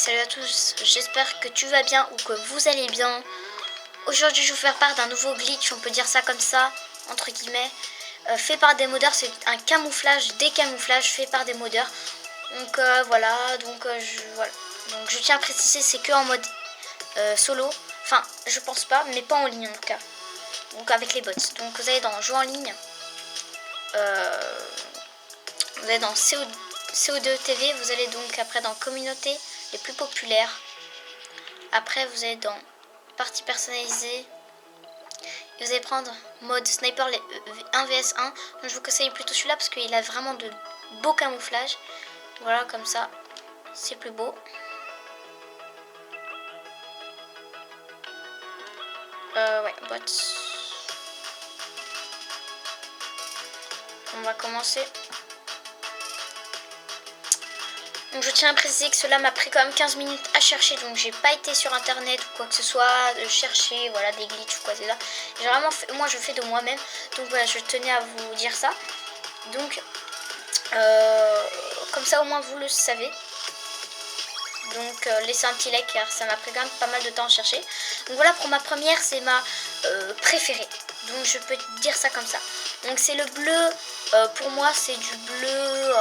salut à tous, j'espère que tu vas bien ou que vous allez bien. Aujourd'hui je vais vous faire part d'un nouveau glitch, on peut dire ça comme ça, entre guillemets, fait par des modeurs. C'est un camouflage, des camouflages faits par des modeurs. Donc voilà, donc je tiens à préciser, c'est que en mode solo, enfin je pense pas, mais pas en ligne en tout cas, donc avec les bots. Donc vous allez dans jouer en ligne, vous allez dans CO2 TV, vous allez donc après dans communauté, les plus populaires. Après vous allez dans partie personnalisée et vous allez prendre mode sniper 1 vs 1. Donc, je vous conseille plutôt celui-là parce qu'il a vraiment de beaux camouflages. Voilà, comme ça c'est plus beau. Ouais, bots. On va commencer. Donc je tiens à préciser que cela m'a pris quand même 15 minutes à chercher, donc j'ai pas été sur internet ou quoi que ce soit, chercher voilà des glitches ou quoi c'est là. J'ai vraiment fait, moi je fais de moi-même, donc voilà, je tenais à vous dire ça. Donc comme ça au moins vous le savez. Donc laissez un petit like car ça m'a pris quand même pas mal de temps à chercher. Donc voilà, pour ma première, c'est ma préférée. Donc je peux dire ça comme ça. Donc c'est le bleu, pour moi c'est du bleu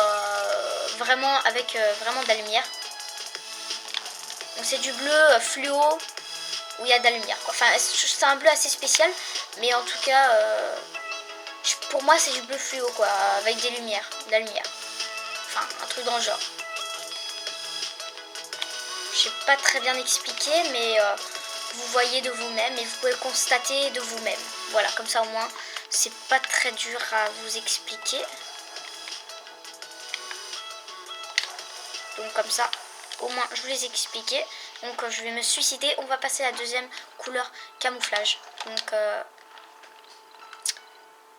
vraiment avec vraiment de la lumière. Donc c'est du bleu fluo où il y a de la lumière quoi. Enfin c'est un bleu assez spécial, mais en tout cas pour moi c'est du bleu fluo quoi, avec des lumières, de la lumière. Enfin un truc dans le genre. Je sais pas très bien expliqué, mais vous voyez de vous-même et vous pouvez constater de vous-même. Voilà, comme ça au moins c'est pas très dur à vous expliquer. Donc comme ça au moins je vous les ai expliqués. Donc je vais me suicider. On va passer à la deuxième couleur, camouflage. Donc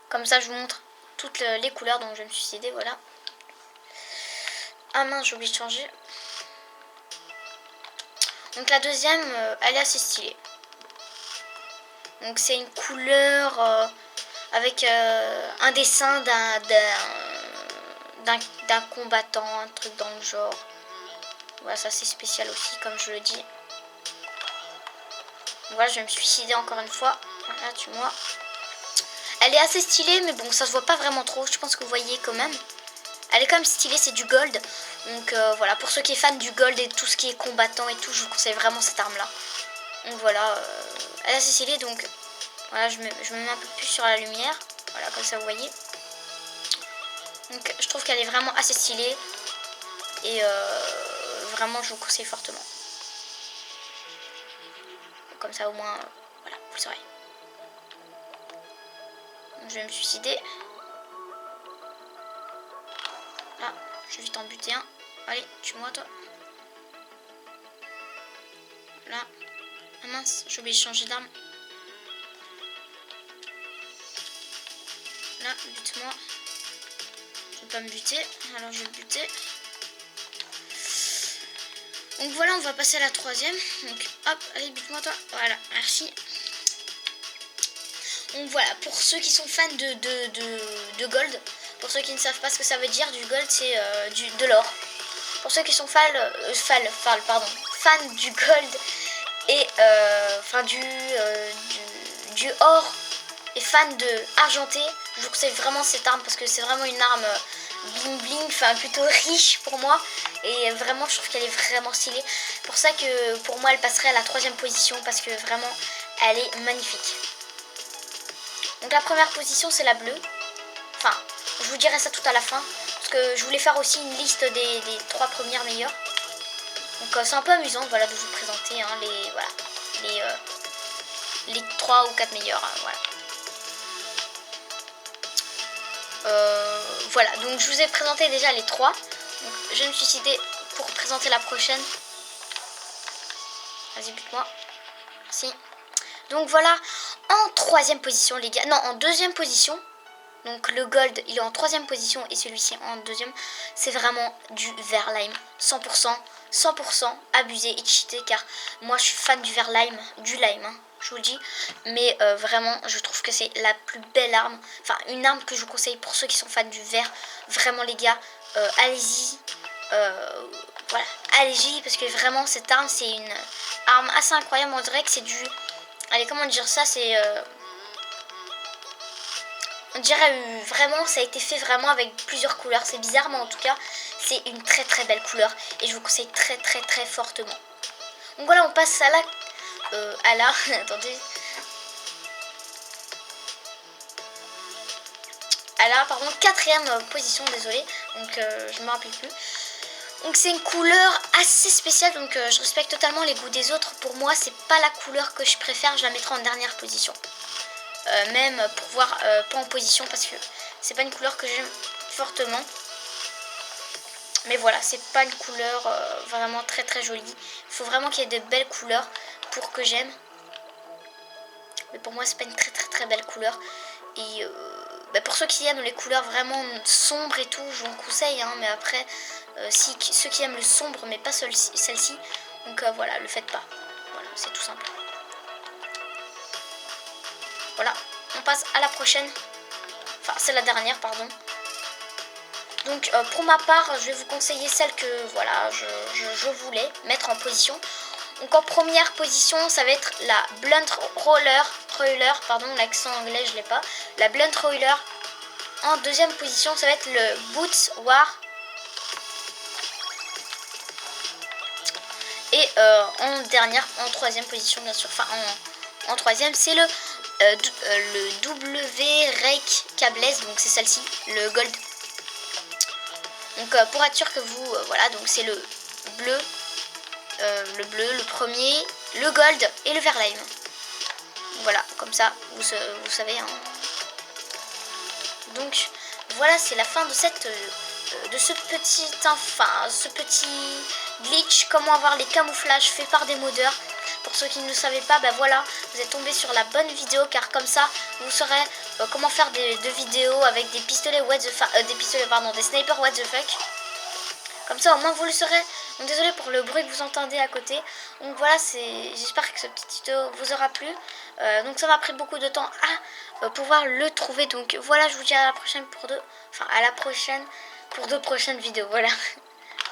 comme ça je vous montre toutes les couleurs. Donc je vais me suicider, voilà. Ah mince, j'ai oublié de changer. Donc la deuxième, elle est assez stylée. Donc c'est une couleur avec un dessin d'un combattant, un truc dans le genre. Voilà, ça c'est spécial aussi, comme je le dis. Voilà, je vais me suicider encore une fois. Voilà, tue-moi. Elle est assez stylée, mais bon, ça se voit pas vraiment trop. Je pense que vous voyez quand même. Elle est quand même stylée, c'est du gold. Donc voilà, pour ceux qui sont fans du gold et tout ce qui est combattant et tout, je vous conseille vraiment cette arme-là. Donc voilà, elle est assez stylée, donc voilà, je me mets un peu plus sur la lumière. Voilà, comme ça vous voyez. Donc je trouve qu'elle est vraiment assez stylée. Et vraiment, je vous conseille fortement. Comme ça au moins, voilà, vous le saurez. Donc, je vais me suicider. Là, je vais vite en buter un. Allez, tue-moi toi. Là. Ah mince, j'ai oublié de changer d'arme. Là, bute-moi. Je vais pas me buter, alors je vais le buter. Donc voilà, on va passer à la troisième. Donc hop, allez, bute-moi toi. Voilà, merci. Donc voilà, pour ceux qui sont fans de gold, pour ceux qui ne savent pas ce que ça veut dire, du gold c'est de l'or. Pour ceux qui sont fans du gold et enfin du or et fan de argenté, je vous conseille vraiment cette arme parce que c'est vraiment une arme bling bling, enfin plutôt riche pour moi, et vraiment je trouve qu'elle est vraiment stylée. Pour ça que pour moi elle passerait à la troisième position parce que vraiment elle est magnifique. Donc la première position c'est la bleue. Enfin, je vous dirai ça tout à la fin parce que je voulais faire aussi une liste des 3 premières meilleures. Donc c'est un peu amusant, voilà, de vous présenter hein, les 3 ou 4 meilleures, voilà. Voilà, donc je vous ai présenté déjà les 3. Donc, je vais me suicider pour présenter la prochaine. Vas-y, bute-moi. Merci. Donc voilà, en troisième position les gars, non en deuxième position. Donc le gold il est en troisième position et celui-ci en deuxième. C'est vraiment du vert lime, 100% abusé et cheaté, car moi je suis fan du vert lime, du lime hein, je vous le dis. Mais vraiment je trouve que c'est la plus belle arme, enfin une arme que je vous conseille pour ceux qui sont fans du vert. Vraiment les gars, allez-y, Voilà, allez-y, parce que vraiment cette arme c'est une arme assez incroyable. On dirait que c'est du... Allez, comment dire ça, c'est... On dirait vraiment, ça a été fait vraiment avec plusieurs couleurs. C'est bizarre, mais en tout cas, c'est une très très belle couleur. Et je vous conseille très très très fortement. Donc voilà, on passe à la... attendez. À la, pardon, quatrième position, désolé. Donc je me rappelle plus. Donc c'est une couleur assez spéciale, donc je respecte totalement les goûts des autres. Pour moi, c'est pas la couleur que je préfère, je la mettrai en dernière position. Même pour voir pas en position parce que c'est pas une couleur que j'aime fortement. Mais voilà, c'est pas une couleur vraiment très très jolie. Il faut vraiment qu'il y ait de belles couleurs pour que j'aime. Mais pour moi, c'est pas une très très très belle couleur. Et pour ceux qui aiment les couleurs vraiment sombres et tout, je vous conseille. Hein, mais après, si ceux qui aiment le sombre, mais pas celle-ci, donc voilà, le faites pas. Voilà, c'est tout simple. Voilà, on passe à la prochaine. Enfin, c'est la dernière, pardon. Donc pour ma part, je vais vous conseiller celle que voilà, je voulais mettre en position. Donc en première position, ça va être la Blunt Roller, pardon, l'accent anglais je l'ai pas. La Blunt Roller. En deuxième position, ça va être le Boots War. Et en troisième position, bien sûr, enfin en troisième, c'est le W Rake Cabless, donc c'est celle-ci, le Gold. Donc pour être sûr que vous, voilà, donc c'est le bleu, le premier, le Gold et le vert lime. Voilà, comme ça, vous savez. Hein. Donc voilà, c'est la fin de ce petit glitch, comment avoir les camouflages faits par des modeurs. Pour ceux qui ne le savaient pas, voilà, vous êtes tombé sur la bonne vidéo, car comme ça vous saurez comment faire des vidéos avec des pistolets des snipers what the fuck. Comme ça au moins vous le saurez. Donc désolé pour le bruit que vous entendez à côté. Donc voilà, j'espère que ce petit tuto vous aura plu. Donc ça m'a pris beaucoup de temps à pouvoir le trouver. Donc voilà, je vous dis à la prochaine pour deux prochaines vidéos. Voilà.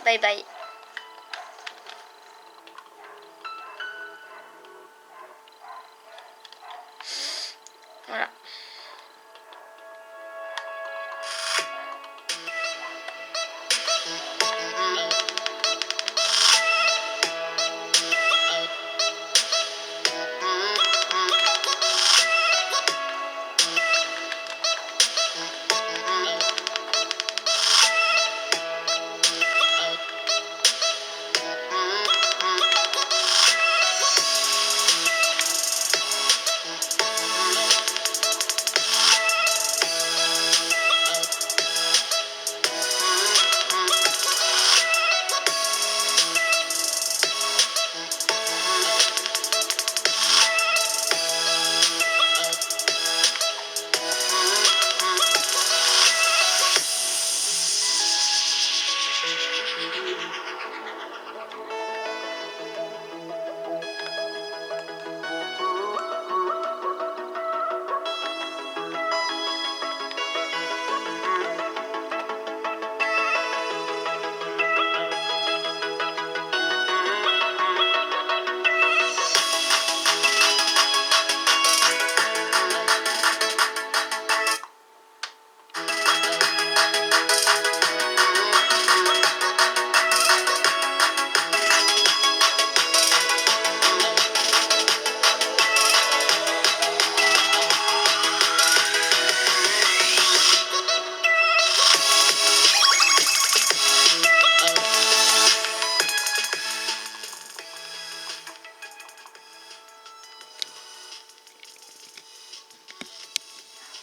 Bye bye. Voilà.